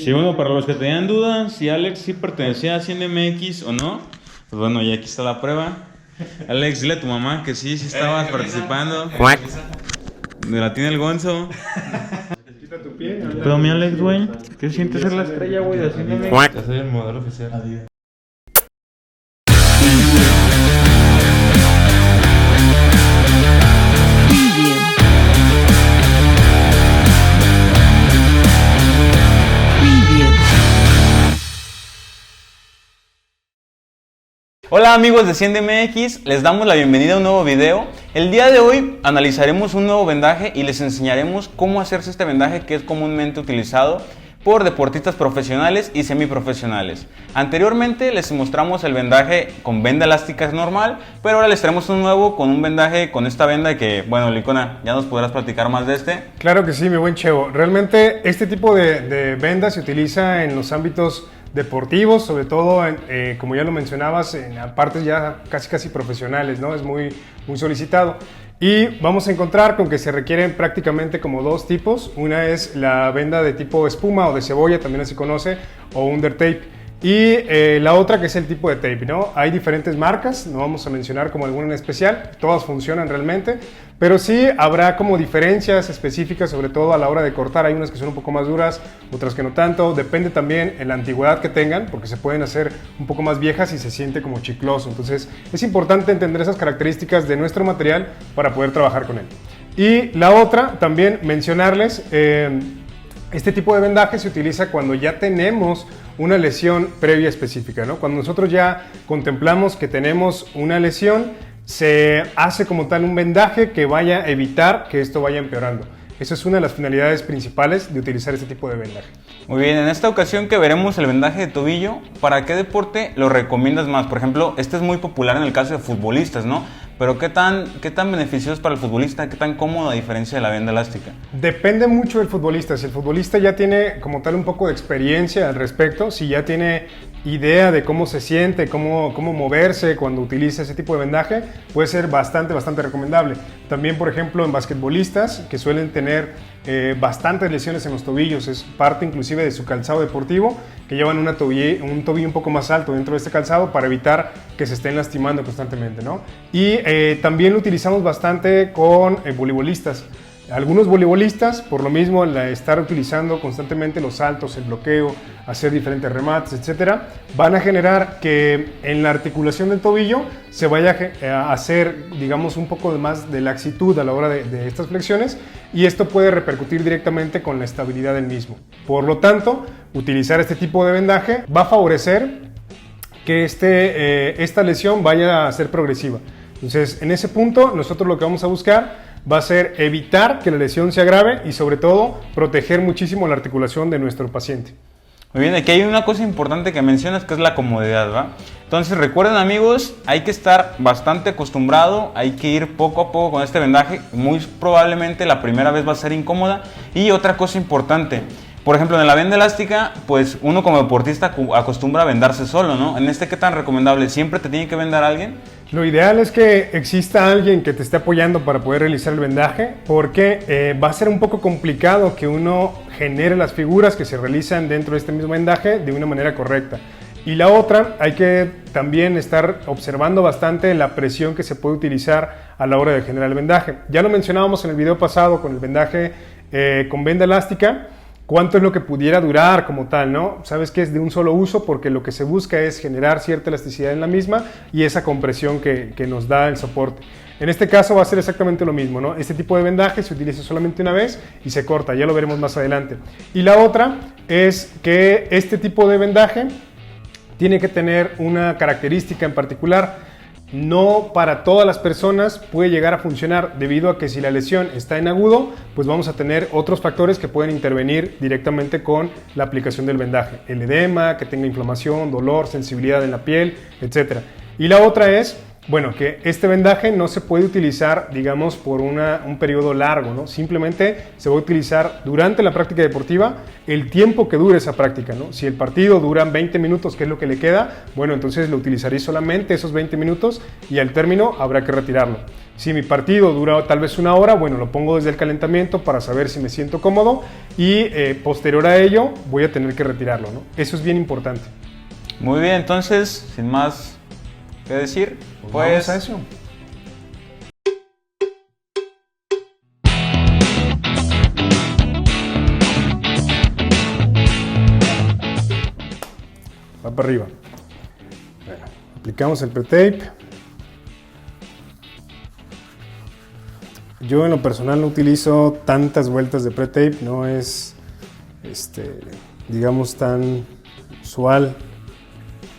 Sí, bueno, para los que tenían dudas si Alex sí pertenecía a 100MX o no, pues bueno, ya aquí está la prueba. Alex, dile a tu mamá que sí estabas participando. Me la tiene el Gonzo. Pero mi Alex, güey, ¿qué sientes ser la estrella, güey, de 100MX? Yo soy el modelo oficial. Adiós. Hola amigos de 100MX, les damos la bienvenida a un nuevo video. El día de hoy analizaremos un nuevo vendaje y les enseñaremos cómo hacerse este vendaje que es comúnmente utilizado por deportistas profesionales y semiprofesionales. Anteriormente les mostramos el vendaje con venda elástica normal, pero ahora les traemos un nuevo con un vendaje con esta venda que, bueno, Licona, ya nos podrás platicar más de este. Claro que sí, mi buen Chevo. Realmente este tipo de venda se utiliza en los ámbitos deportivos, sobre todo, como ya lo mencionabas, en partes ya casi profesionales, ¿no? Es muy solicitado. Y vamos a encontrar con que se requieren prácticamente como dos tipos. Una es la venda de tipo espuma o de cebolla, también así se conoce, o under tape. Y la otra que es el tipo de tape, ¿no? Hay diferentes marcas, no vamos a mencionar como alguna en especial, todas funcionan realmente, pero sí habrá como diferencias específicas, sobre todo a la hora de cortar. Hay unas que son un poco más duras, otras que no tanto, depende también en la antigüedad que tengan, porque se pueden hacer un poco más viejas y se siente como chicloso. Entonces es importante entender esas características de nuestro material para poder trabajar con él. Y la otra, también mencionarles, este tipo de vendaje se utiliza cuando ya tenemos una lesión previa específica, ¿no? Cuando nosotros ya contemplamos que tenemos una lesión, se hace como tal un vendaje que vaya a evitar que esto vaya empeorando. Esa es una de las finalidades principales de utilizar este tipo de vendaje. Muy bien, en esta ocasión que veremos el vendaje de tobillo, ¿para qué deporte lo recomiendas más? Por ejemplo, este es muy popular en el caso de futbolistas, ¿no? Pero ¿qué tan beneficioso es para el futbolista? ¿Qué tan cómodo a diferencia de la venda elástica? Depende mucho del futbolista. Si el futbolista ya tiene como tal un poco de experiencia al respecto, si ya tiene idea de cómo se siente, cómo moverse cuando utiliza ese tipo de vendaje, puede ser bastante recomendable. También, por ejemplo, en basquetbolistas que suelen tener bastantes lesiones en los tobillos, es parte inclusive de su calzado deportivo, que llevan un tobillo un poco más alto dentro de este calzado para evitar que se estén lastimando constantemente, ¿no? Y también lo utilizamos bastante con voleibolistas. Algunos voleibolistas, por lo mismo, al estar utilizando constantemente los saltos, el bloqueo, hacer diferentes remates, etcétera, van a generar que en la articulación del tobillo se vaya a hacer, digamos, un poco más de laxitud a la hora de estas flexiones, y esto puede repercutir directamente con la estabilidad del mismo. Por lo tanto, utilizar este tipo de vendaje va a favorecer que esta lesión vaya a ser progresiva. Entonces, en ese punto, nosotros lo que vamos a buscar va a ser evitar que la lesión se agrave y, sobre todo, proteger muchísimo la articulación de nuestro paciente. Muy bien, aquí hay una cosa importante que mencionas, que es la comodidad, ¿va? Entonces recuerden, amigos, hay que estar bastante acostumbrado, hay que ir poco a poco con este vendaje. Muy probablemente la primera vez va a ser incómoda. Y otra cosa importante, por ejemplo, en la venda elástica, pues uno como deportista acostumbra a vendarse solo, ¿no? En este, ¿qué tan recomendable? ¿Siempre te tiene que vendar alguien? Lo ideal es que exista alguien que te esté apoyando para poder realizar el vendaje, porque va a ser un poco complicado que uno genere las figuras que se realizan dentro de este mismo vendaje de una manera correcta. Y la otra, hay que también estar observando bastante la presión que se puede utilizar a la hora de generar el vendaje. Ya lo mencionábamos en el video pasado con el vendaje con venda elástica, cuánto es lo que pudiera durar como tal, ¿no? Sabes que es de un solo uso, porque lo que se busca es generar cierta elasticidad en la misma y esa compresión que nos da el soporte. En este caso va a ser exactamente lo mismo, ¿no? Este tipo de vendaje se utiliza solamente una vez y se corta, ya lo veremos más adelante. Y la otra es que este tipo de vendaje tiene que tener una característica en particular. No para todas las personas puede llegar a funcionar, debido a que si la lesión está en agudo, pues vamos a tener otros factores que pueden intervenir directamente con la aplicación del vendaje. El edema, que tenga inflamación, dolor, sensibilidad en la piel, etc. Y la otra es Bueno, que este vendaje no se puede utilizar, digamos, por un periodo largo, ¿no? Simplemente se va a utilizar durante la práctica deportiva el tiempo que dure esa práctica, ¿no? Si el partido dura 20 minutos, que es lo que le queda, bueno, entonces lo utilizaré solamente esos 20 minutos y al término habrá que retirarlo. Si mi partido dura tal vez una hora, bueno, lo pongo desde el calentamiento para saber si me siento cómodo y posterior a ello voy a tener que retirarlo, ¿no? Eso es bien importante. Muy bien, entonces, sin más que decir, pues vamos a eso. Va para arriba. Bueno, aplicamos el pre-tape. Yo en lo personal no utilizo tantas vueltas de pre-tape, no es, digamos, tan usual.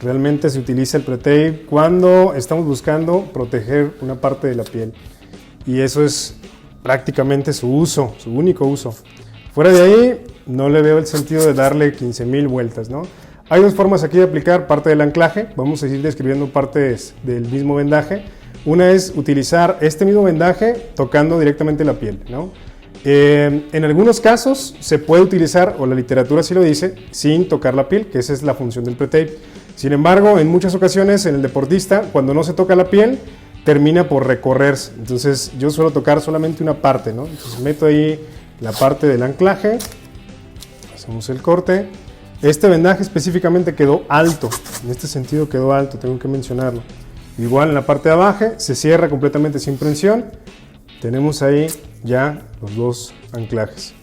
Realmente se utiliza el pre-tape cuando estamos buscando proteger una parte de la piel. Y eso es prácticamente su uso, su único uso. Fuera de ahí, no le veo el sentido de darle 15,000 vueltas, ¿no? Hay dos formas aquí de aplicar parte del anclaje. Vamos a ir describiendo partes del mismo vendaje. Una es utilizar este mismo vendaje tocando directamente la piel, ¿no? En algunos casos se puede utilizar, o la literatura sí lo dice, sin tocar la piel, que esa es la función del pre-tape. Sin embargo, en muchas ocasiones en el deportista, cuando no se toca la piel, termina por recorrerse. Entonces yo suelo tocar solamente una parte, ¿no? Entonces meto ahí la parte del anclaje, hacemos el corte. Este vendaje específicamente quedó alto, en este sentido quedó alto, tengo que mencionarlo. Igual en la parte de abajo se cierra completamente sin presión. Tenemos ahí ya los dos anclajes.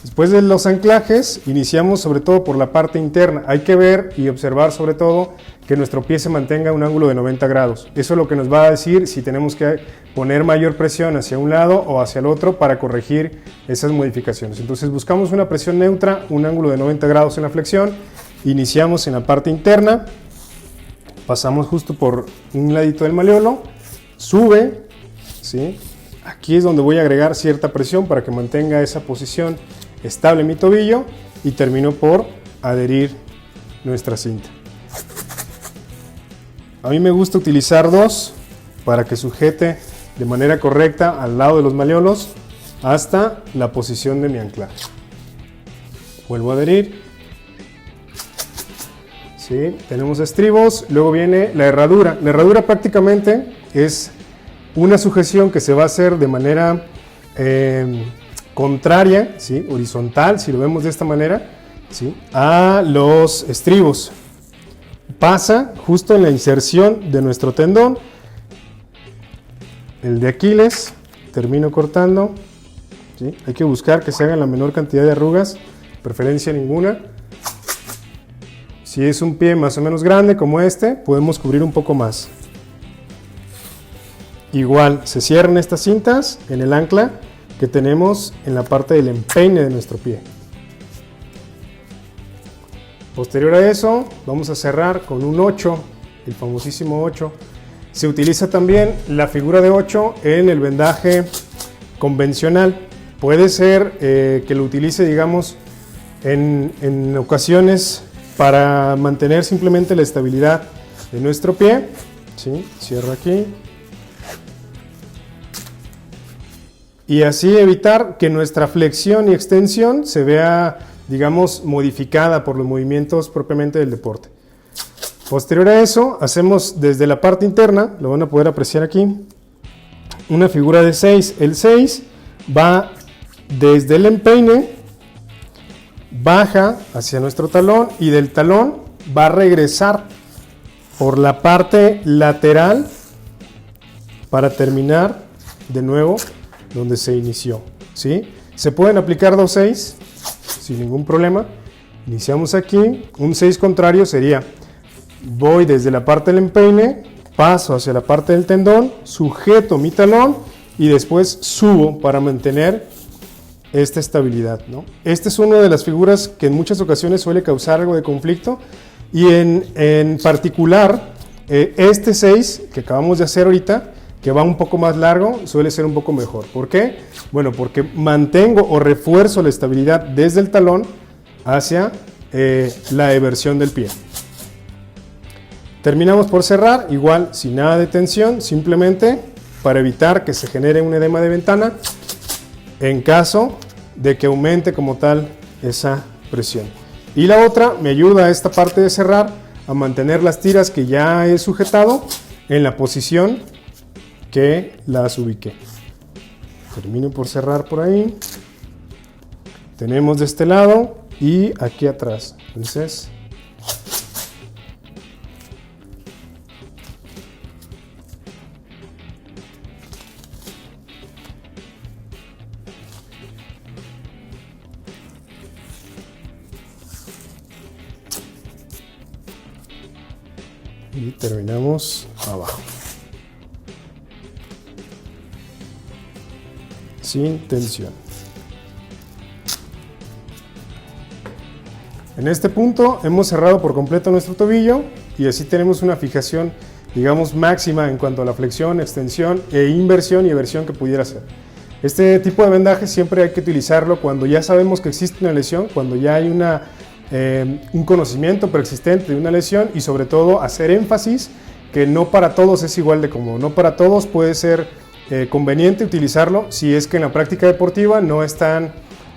Después de los anclajes, iniciamos sobre todo por la parte interna. Hay que ver y observar sobre todo que nuestro pie se mantenga a un ángulo de 90 grados. Eso es lo que nos va a decir si tenemos que poner mayor presión hacia un lado o hacia el otro para corregir esas modificaciones. Entonces buscamos una presión neutra, un ángulo de 90 grados en la flexión. Iniciamos en la parte interna. Pasamos justo por un ladito del maleolo. Sube, ¿sí? Aquí es donde voy a agregar cierta presión para que mantenga esa posición estable en mi tobillo y termino por adherir nuestra cinta. A mí me gusta utilizar dos para que sujete de manera correcta al lado de los maleolos hasta la posición de mi anclaje. Vuelvo a adherir. ¿Sí? Tenemos estribos, luego viene la herradura. La herradura prácticamente es una sujeción que se va a hacer de manera contraria, ¿sí? Horizontal, si lo vemos de esta manera, ¿sí? A los estribos. Pasa justo en la inserción de nuestro tendón, el de Aquiles, termino cortando, ¿sí? Hay que buscar que se haga la menor cantidad de arrugas, preferencia ninguna. Si es un pie más o menos grande como este, podemos cubrir un poco más. Igual se cierran estas cintas en el ancla que tenemos en la parte del empeine de nuestro pie. Posterior a eso, vamos a cerrar con un 8, el famosísimo 8. Se utiliza también la figura de 8 en el vendaje convencional. Puede ser que lo utilice, digamos, en ocasiones para mantener simplemente la estabilidad de nuestro pie. ¿Sí? Cierro aquí. Y así evitar que nuestra flexión y extensión se vea, digamos, modificada por los movimientos propiamente del deporte. Posterior a eso, hacemos desde la parte interna, lo van a poder apreciar aquí, una figura de 6. El 6 va desde el empeine, baja hacia nuestro talón y del talón va a regresar por la parte lateral para terminar de nuevo donde se inició, ¿sí? Se pueden aplicar dos 6 sin ningún problema. Iniciamos aquí, un 6 contrario sería, voy desde la parte del empeine, paso hacia la parte del tendón, sujeto mi talón y después subo para mantener esta estabilidad, ¿no? Esta es una de las figuras que en muchas ocasiones suele causar algo de conflicto y en particular este 6 que acabamos de hacer ahorita, que va un poco más largo, suele ser un poco mejor. ¿Por qué? Bueno, porque mantengo o refuerzo la estabilidad desde el talón hacia la eversión del pie. Terminamos por cerrar, igual sin nada de tensión, simplemente para evitar que se genere un edema de ventana en caso de que aumente como tal esa presión. Y la otra me ayuda a esta parte de cerrar a mantener las tiras que ya he sujetado en la posición que las ubiqué. Termino por cerrar por ahí. Tenemos de este lado y aquí atrás. Entonces, y terminamos abajo. Sin tensión. En este punto hemos cerrado por completo nuestro tobillo y así tenemos una fijación, digamos, máxima en cuanto a la flexión, extensión e inversión y eversión que pudiera ser. Este tipo de vendaje siempre hay que utilizarlo cuando ya sabemos que existe una lesión, cuando ya hay un conocimiento preexistente de una lesión y sobre todo hacer énfasis que no para todos es igual de cómodo, no para todos puede ser conveniente utilizarlo si es que en la práctica deportiva no están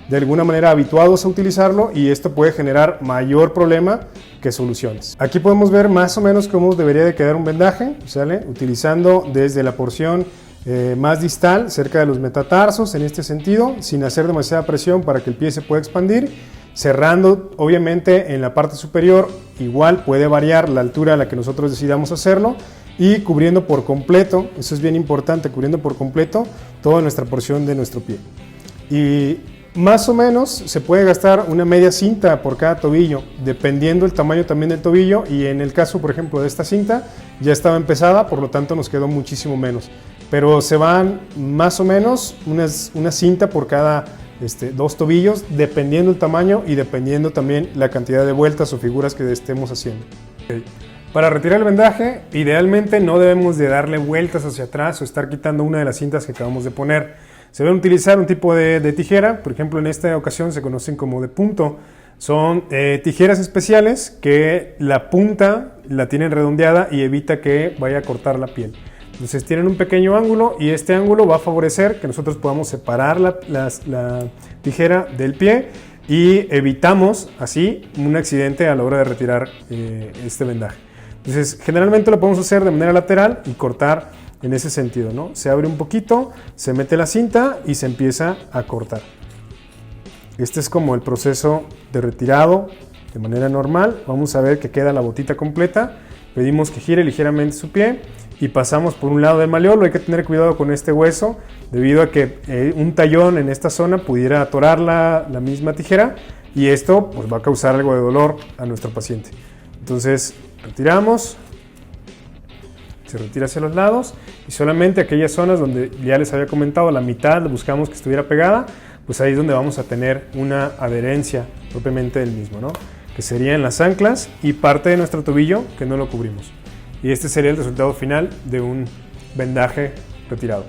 de alguna manera habituados a utilizarlo y esto puede generar mayor problema que soluciones. Aquí podemos ver más o menos cómo debería de quedar un vendaje, ¿sale? Utilizando desde la porción más distal, cerca de los metatarsos en este sentido, sin hacer demasiada presión para que el pie se pueda expandir, cerrando obviamente en la parte superior, igual puede variar la altura a la que nosotros decidamos hacerlo y cubriendo por completo, eso es bien importante, cubriendo por completo toda nuestra porción de nuestro pie. Y más o menos se puede gastar una media cinta por cada tobillo, dependiendo el tamaño también del tobillo y en el caso, por ejemplo, de esta cinta ya estaba empezada, por lo tanto nos quedó muchísimo menos. Pero se van más o menos una cinta por cada dos tobillos, dependiendo el tamaño y dependiendo también la cantidad de vueltas o figuras que estemos haciendo. Okay. Para retirar el vendaje, idealmente no debemos de darle vueltas hacia atrás o estar quitando una de las cintas que acabamos de poner. Se debe utilizar un tipo de tijera, por ejemplo en esta ocasión se conocen como de punto. Son tijeras especiales que la punta la tienen redondeada y evita que vaya a cortar la piel. Entonces tienen un pequeño ángulo y este ángulo va a favorecer que nosotros podamos separar la tijera del pie y evitamos así un accidente a la hora de retirar este vendaje. Entonces generalmente lo podemos hacer de manera lateral y cortar en ese sentido, ¿no? Se abre un poquito, se mete la cinta y se empieza a cortar. Este es como el proceso de retirado de manera normal. Vamos a ver que queda la botita completa. Pedimos que gire ligeramente su pie y pasamos por un lado del maleolo. Hay que tener cuidado con este hueso debido a que un tallón en esta zona pudiera atorar la misma tijera y esto pues, va a causar algo de dolor a nuestro paciente. Entonces retiramos. Se retira hacia los lados y solamente aquellas zonas donde ya les había comentado la mitad buscamos que estuviera pegada, pues ahí es donde vamos a tener una adherencia propiamente del mismo, ¿no? Que serían las anclas y parte de nuestro tobillo que no lo cubrimos. Y este sería el resultado final de un vendaje retirado.